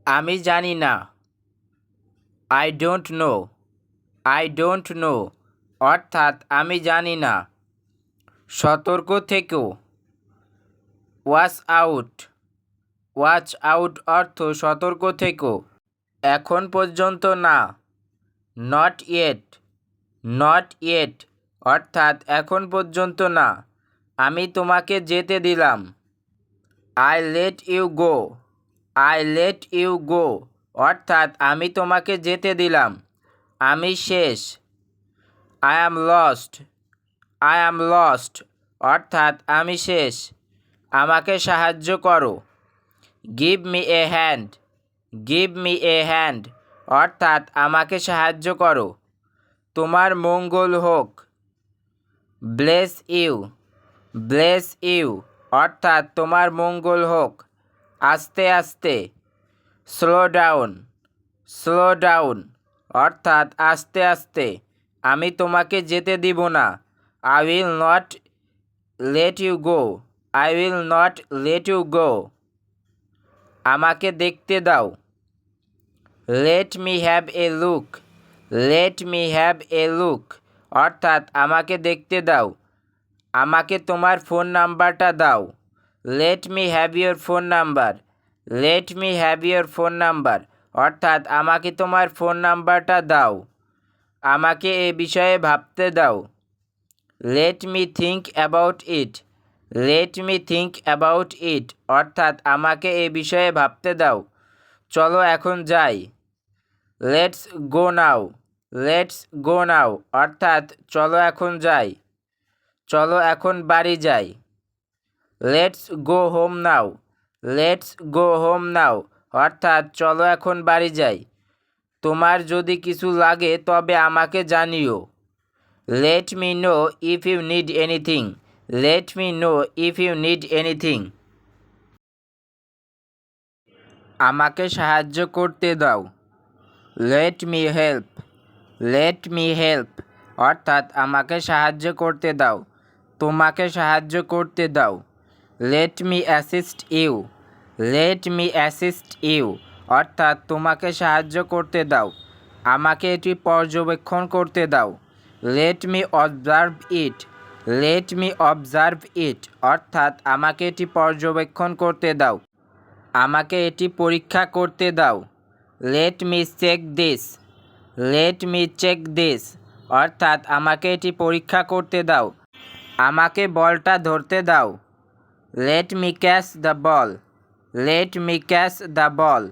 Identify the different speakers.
Speaker 1: আমি জানি না। I don't know. I don't know অর্থাৎ আমি জানি না। সতর্ক থেকো। Watch out. ওয়াচ আউট অর্থ সতর্ক থেকো। এখন পর্যন্ত না। Not yet. নট ইয়েট অর্থাৎ এখন পর্যন্ত না। আমি তোমাকে যেতে দিলাম। I let you go. I let you go অর্থাৎ আমি তোমাকে যেতে দিলাম। আমি শেষ। I am lost. I am lost অর্থাৎ আমি শেষ। আমাকে সাহায্য করো। Give me a hand. Give me a hand অর্থাৎ আমাকে সাহায্য করো। তোমার মঙ্গল হোক। Bless you. ব্লেস ইউ অর্থাৎ তোমার মঙ্গল হোক। আস্তে আস্তে। Slow down. স্লো ডাউন অর্থাৎ আস্তে আস্তে। আমি তোমাকে যেতে দিব না। I will not let you go. I will not let you go. আমাকে দেখতে দাও। Let me have a look. Let me have a look অর্থাৎ আমাকে দেখতে দাও। আমাকে তোমার ফোন নাম্বারটা দাও। Let me have your phone number. Let me have your phone number অর্থাৎ আমাকে তোমার ফোন নাম্বারটা দাও। আমাকে এ বিষয়ে ভাবতে দাও। Let me think about it. Let me think about it অর্থাৎ আমাকে এ বিষয়ে ভাবতে দাও। চলো এখন যাই। Let's go now. Let's go নাও অর্থাৎ চলো এখন যাই। চলো এখন বাড়ি যাই। Let's go home now. Let's go home now অর্থাৎ চলো এখন বাড়ি যাই। তোমার যদি কিছু লাগে তবে আমাকে জানিও। Let me know if you need anything. Let me know if you need anything. আমাকে সাহায্য করতে দাও। Let me help. Let me help অর্থাৎ আমাকে সাহায্য করতে দাও। তোমাকে সাহায্য করতে দাও। Let me assist you. Let me assist you অর্থাৎ তোমাকে সাহায্য করতে দাও। আমাকে এটি পর্যবেক্ষণ করতে দাও। লেট মি অবজার্ভ ইট। লেট মি অবজার্ভ ইট অর্থাৎ আমাকে এটি পর্যবেক্ষণ করতে দাও। আমাকে এটি পরীক্ষা করতে দাও। Let me check this. Let me check this অর্থাৎ আমাকে এটি পরীক্ষা করতে দাও। আমাকে বলটা ধরতে দাও। Let me catch the ball. Let me catch the ball